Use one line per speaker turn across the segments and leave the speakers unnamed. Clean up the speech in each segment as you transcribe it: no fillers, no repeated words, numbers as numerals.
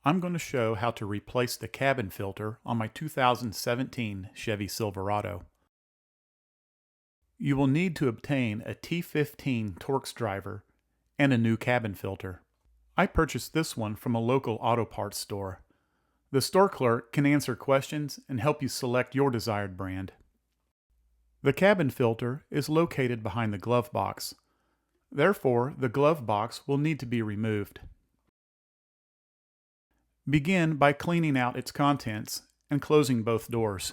I'm going to show how to replace the cabin filter on my 2017 Chevy Silverado. You will need to obtain a T15 Torx driver and a new cabin filter. I purchased this one from a local auto parts store. The store clerk can answer questions and help you select your desired brand. The cabin filter is located behind the glove box. Therefore, the glove box will need to be removed. Begin by cleaning out its contents and closing both doors.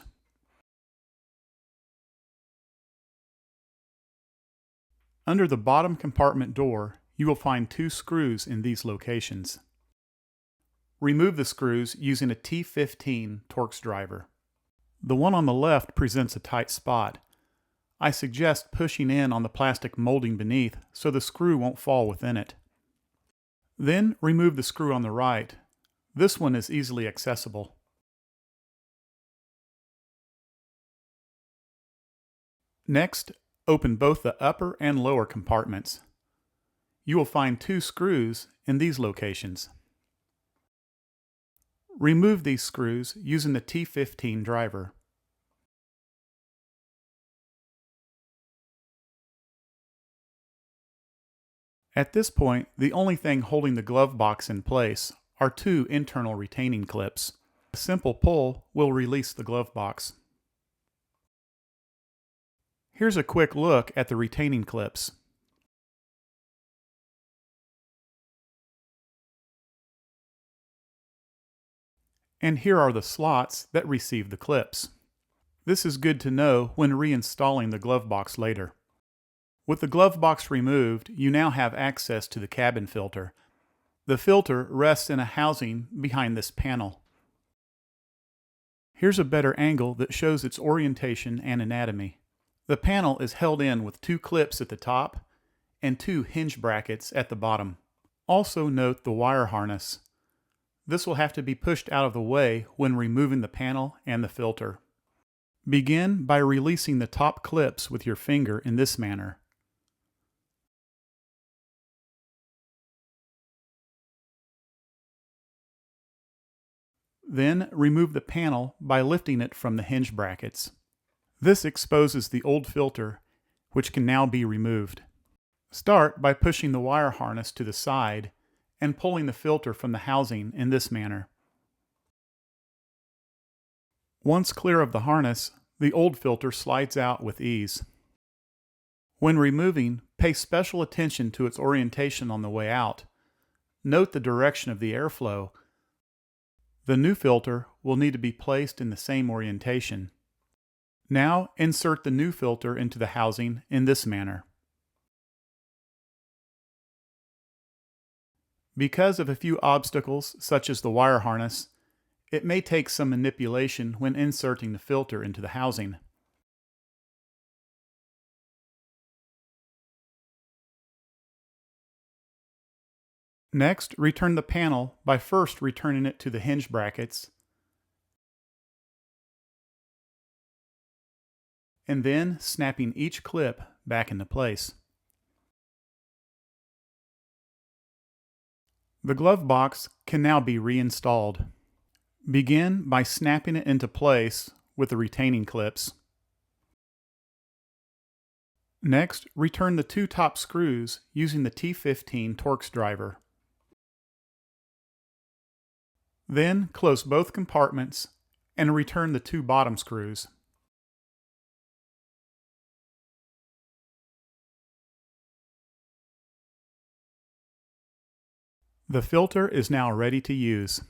Under the bottom compartment door, you will find 2 screws in these locations. Remove the screws using a T15 Torx driver. The one on the left presents a tight spot. I suggest pushing in on the plastic molding beneath so the screw won't fall within it. Then remove the screw on the right. This one is easily accessible. Next, open both the upper and lower compartments. You will find 2 screws in these locations. Remove these screws using the T15 driver. At this point, the only thing holding the glove box in place are 2 internal retaining clips. A simple pull will release the glove box. Here's a quick look at the retaining clips. And here are the slots that receive the clips. This is good to know when reinstalling the glove box later. With the glove box removed, you now have access to the cabin filter. The filter rests in a housing behind this panel. Here's a better angle that shows its orientation and anatomy. The panel is held in with 2 clips at the top and 2 hinge brackets at the bottom. Also note the wire harness. This will have to be pushed out of the way when removing the panel and the filter. Begin by releasing the top clips with your finger in this manner. Then remove the panel by lifting it from the hinge brackets. This exposes the old filter, which can now be removed. Start by pushing the wire harness to the side and pulling the filter from the housing in this manner. Once clear of the harness, the old filter slides out with ease. When removing, pay special attention to its orientation on the way out. Note the direction of the airflow. The new filter will need to be placed in the same orientation. Now insert the new filter into the housing in this manner. Because of a few obstacles, such as the wire harness, it may take some manipulation when inserting the filter into the housing. Next, return the panel by first returning it to the hinge brackets, and then snapping each clip back into place. The glove box can now be reinstalled. Begin by snapping it into place with the retaining clips. Next, return the 2 top screws using the T15 Torx driver. Then close both compartments and return the 2 bottom screws. The filter is now ready to use.